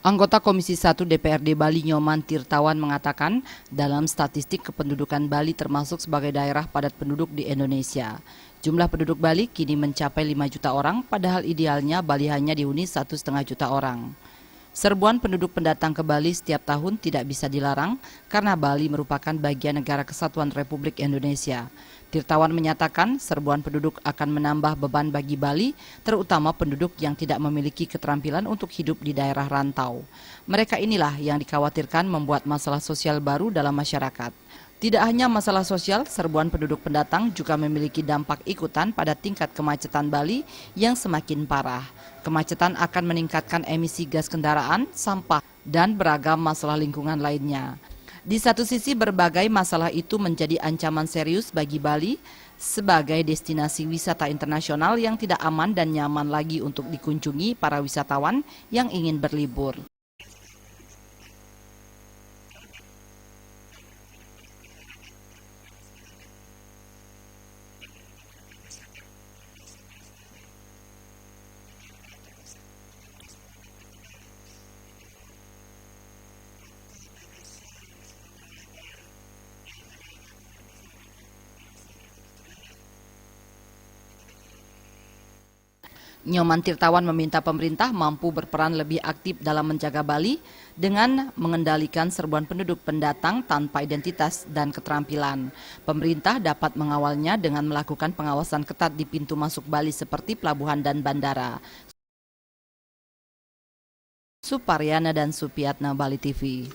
Anggota Komisi 1 DPRD Bali Nyoman Tirtawan mengatakan dalam statistik kependudukan Bali termasuk sebagai daerah padat penduduk di Indonesia. Jumlah penduduk Bali kini mencapai 5 juta orang, padahal idealnya Bali hanya dihuni 1,5 juta orang. Serbuan penduduk pendatang ke Bali setiap tahun tidak bisa dilarang karena Bali merupakan bagian negara kesatuan Republik Indonesia. Tirtawan menyatakan serbuan penduduk akan menambah beban bagi Bali, terutama penduduk yang tidak memiliki keterampilan untuk hidup di daerah rantau. Mereka inilah yang dikhawatirkan membuat masalah sosial baru dalam masyarakat. Tidak hanya masalah sosial, serbuan penduduk pendatang juga memiliki dampak ikutan pada tingkat kemacetan Bali yang semakin parah. Kemacetan akan meningkatkan emisi gas kendaraan, sampah, dan beragam masalah lingkungan lainnya. Di satu sisi berbagai masalah itu menjadi ancaman serius bagi Bali sebagai destinasi wisata internasional yang tidak aman dan nyaman lagi untuk dikunjungi para wisatawan yang ingin berlibur. Nyoman Tirtawan meminta pemerintah mampu berperan lebih aktif dalam menjaga Bali dengan mengendalikan serbuan penduduk pendatang tanpa identitas dan keterampilan. Pemerintah dapat mengawalnya dengan melakukan pengawasan ketat di pintu masuk Bali seperti pelabuhan dan bandara. Suparyana dan Supiatna, Bali TV.